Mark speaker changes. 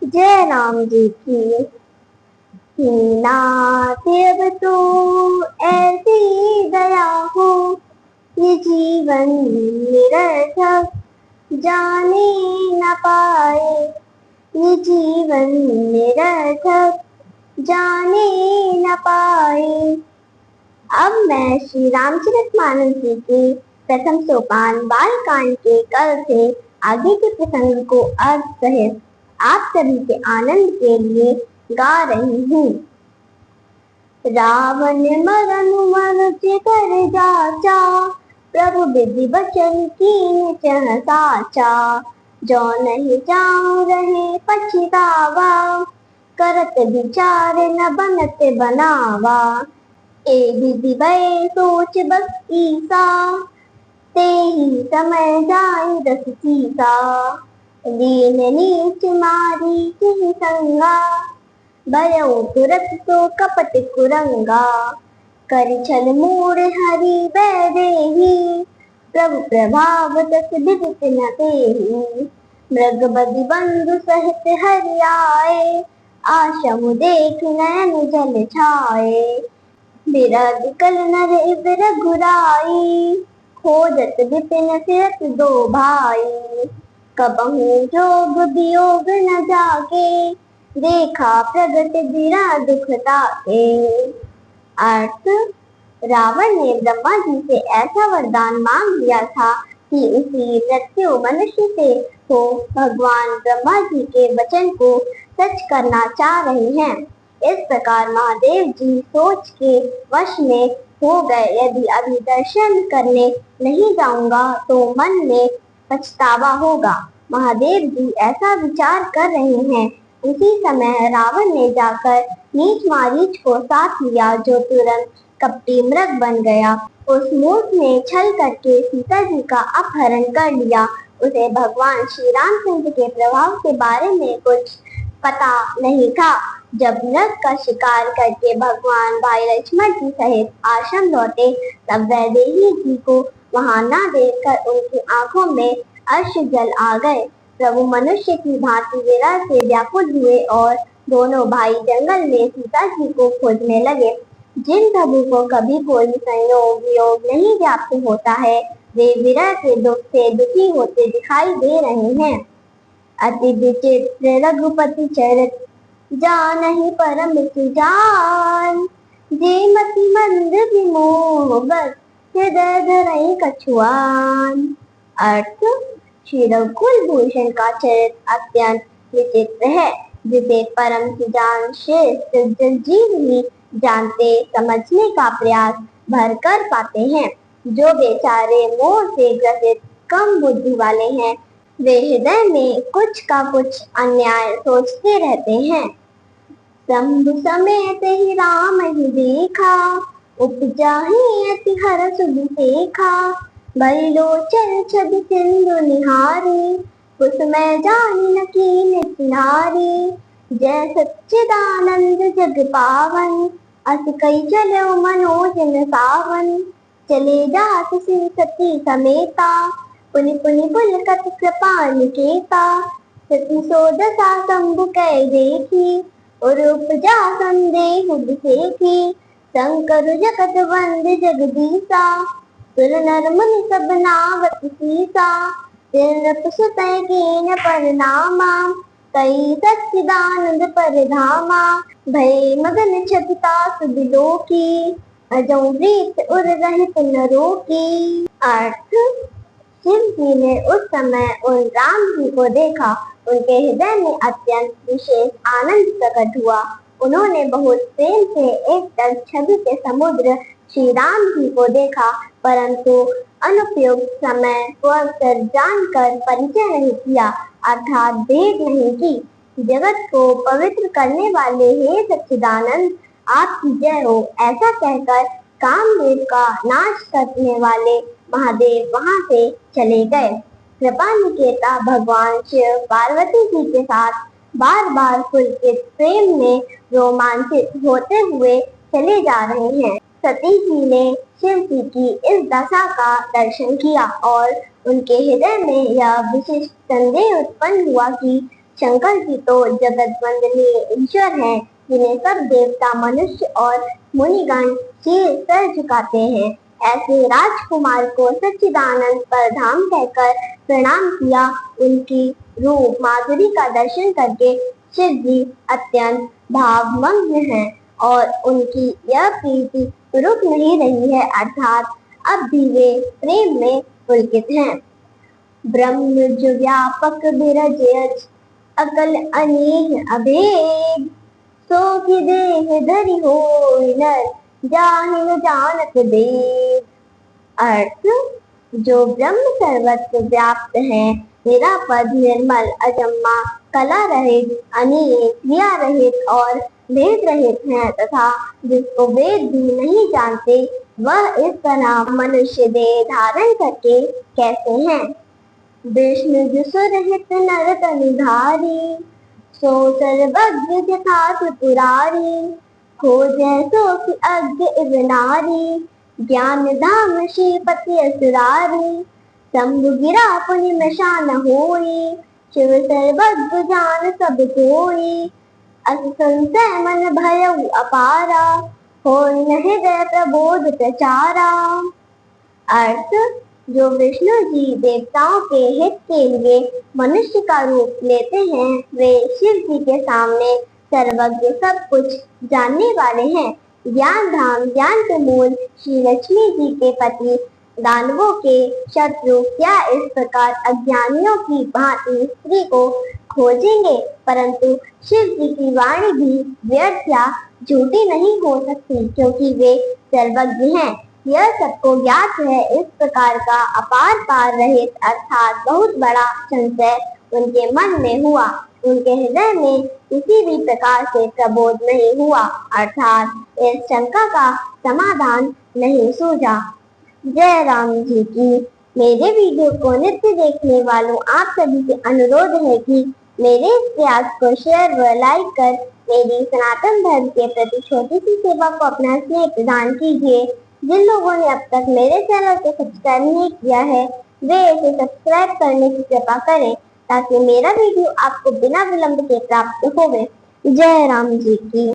Speaker 1: जय राम जी की नाथ अब तो ऐसी दया हो, ये जीवन निरर्थक जाने न पाए, ये जीवन निरर्थक जाने न पाए। अब मैं श्री रामचरितमानस जी के प्रथम सोपान बालकांड के कल से आगे के प्रसंग को अर्थ सहित आप सभी के आनंद के लिए गा रही हूँ। रावण मरन मनुज कर जाचा, प्रभु विधि बचन कीन चह साचा। जो नहीं जाऊं रहे पछतावा, करत विचार न बनत बनावा। ए विधि भय सोच बस ईसा, ते ही समय जाय दस सीसा। लीन नीच मारी की संगा, भयउ तुरत सो कपट कुरंगा। कर छल मूढ़ हरि वैदेही, प्रभु प्रभाव दस विदित न तेहि। मृग बदि बंधु सहित हरि आए, आशमु देख नयन जल छाए। बिरध कल नर रघुराई, खोजत विपिन सिरत दो भाई। कबहु जोग वियोग न जागे, देखा प्रगट बिना दुख ताके। अर्थ, रावण ने ब्रह्मा जी से ऐसा वरदान मांग लिया था कि उसी मृत्यु मनुष्य से हो भगवान ब्रह्मा जी के वचन को सच करना चाह रहे हैं। इस प्रकार महादेव जी सोच के वश में हो गए, यदि अभी दर्शन करने नहीं जाऊंगा तो मन में पछतावा होगा। महादेव जी ऐसा विचार कर रहे हैं। उसी समय रावण ने जाकर नीच मारीच को साथ लिया, जो तुरंत कपटी मृग बन गया। उस मूर्ख ने छल करके सीता जी का अपहरण कर लिया। उसे भगवान श्री रामचंद्र के प्रभाव के बारे में कुछ पता नहीं था। जब मृग का शिकार करके भगवान भाई लक्ष्मण जी सहित आश्रम लौटे, तब वैदेही जी को वहां न देखकर उनकी आंखों में अश्रु जल आ गए। प्रभु मनुष्य की भांति विरह से व्याकुल हुए और दोनों भाई जंगल में सीता जी को खोजने लगे। जिन प्रभु को कभी कोई संयोग वियोग नहीं व्याप्त होता है, वे विरह के दुख से दुखी होते दिखाई दे रहे हैं। अति विचित्र रघुपति चरित, जानहि परम सुजान। जे मति मंद विमोह बस, हृदय धरई कछुआन। अर्थ, श्री रघुकुल भूषण का चरित्र अत्यंत विचित्र है, जिसे परम सुजान श्रेष्ठ जीव ही जानते समझने का प्रयास भर कर पाते हैं। जो बेचारे मोह से ग्रसित कम बुद्धि वाले हैं, वे हृदय में कुछ का कुछ अन्याय सोचते रहते हैं। शंभु समेत ही राम ही देखा, उपजा ही अति हरष विसेखा। भई लोचन छवि सिंधु निहारी, कुसुमय जानि न कीन्ह तिहारी। जय सच्चिदानंद जग पावन, अस कई चलो मनोजन सावन। चले जात सिंह सती समेता, पुनि पुनि पुलकत कृपा निकेता। सती सोदसा शंभु कै देखी, और उपजा संदेह विसेखी। शंकर जगत वंद जगदीसा, सुर नर मुनि सब नावत सीसा। तिलक सुतै कीन परनामा, कई सच्चिदानंद परधामा। भय मगन छपिता सुबिलोकी, अजौ प्रीत उर रहित नरो की। अर्थ, शिव जी ने उस समय उन राम जी को देखा। उनके हृदय में अत्यंत विशेष आनंद प्रकट हुआ। उन्होंने बहुत प्रेम से एक तल छवि के समुद्र श्री राम जी को देखा, परंतु अनुपयुक्त समय को अवसर जानकर परिचय नहीं किया, अर्थात भेंट नहीं की। जगत को पवित्र करने वाले हे सच्चिदानंद, आपकी जय हो, ऐसा कहकर कामदेव का नाश करने वाले महादेव वहां से चले गए। कृपा निकेता भगवान शिव पार्वती जी के साथ बार बार पुलकित प्रेम में रोमांचित होते हुए चले जा रहे हैं। सती जी ने शिव जी की इस दशा का दर्शन किया और उनके हृदय में यह विशिष्ट संदेह उत्पन्न हुआ कि शंकर जी तो जगत वंदनीय ईश्वर हैं, जिन्हें सब देवता, मनुष्य और मुनिगण सिर झुकाते हैं। ऐसे राजकुमार को सच्चिदानंद परधाम कहकर प्रणाम किया। उनकी रूप माधुरी का दर्शन करके शिव जी अत्यंत भावमग्न हैं और उनकी यह प्रीति रुक नहीं रही है, अर्थात अब भी वे प्रेम में पुलकित हैं। ब्रह्म जो व्यापक बिरज अकल अनेक अभेद, सो की देह धरि होय नर जाहिन जानत वेद। अर्थ, जो ब्रह्म सर्वत्र व्याप्त है, निरापद, निर्मल, अजन्मा, कला रहित, अनेक, क्रिया रहित और भेद रहित है, तथा जिसको वेद भी नहीं जानते, वह इस तरह मनुष्य देह धारण करके कैसे हैं। विष्णु जिसु रहित नर तनुधारी, सो सर्वज्ञ यथार्थ पुरारी। खोजै सो कि अज्ञ इव नारी, ज्ञान धाम श्रीपति असुरारी। शंभु गिरा पुनि मशान होई, शिव सर्वज्ञ जान सब कोई। अस संशय मन भयउ अपारा, होई न हृदय प्रबोध प्रचारा। अर्थ, जो विष्णु जी देवताओं के हित के लिए मनुष्य का रूप लेते हैं, वे शिव जी के सामने सर्वज्ञ, सब कुछ जानने वाले हैं। ज्ञान धाम, ज्ञान के मूल श्री लक्ष्मी जी के पति, दानवों के शत्रु, क्या इस प्रकार अज्ञानियों की भांति स्त्री को खोजेंगे, परंतु शिव जी की वाणी भी व्यर्थ या झूठी नहीं हो सकती, क्योंकि वे सर्वज्ञ हैं। यह सबको ज्ञात है। इस प्रकार का अपार पार रहित अर्थात बहुत बड़ा संशय उनके मन में हुआ। उनके हृदय में किसी भी प्रकार से प्रबोध नहीं हुआ, अर्थात इस शंका का समाधान नहीं सूझा। जय राम जी की। मेरे वीडियो को नित्य देखने वालों आप सभी से अनुरोध है कि मेरे इस प्रयास को शेयर व लाइक कर मेरी सनातन धर्म के प्रति छोटी सी सेवा को अपना स्नेह प्रदान कीजिए। जिन लोगों ने अब तक मेरे चैनल को सब्सक्राइब नहीं किया है, वे इसे सब्सक्राइब करने की कृपा करें, ताकि मेरा वीडियो आपको बिना विलंब के प्राप्त होवे। जय राम जी की।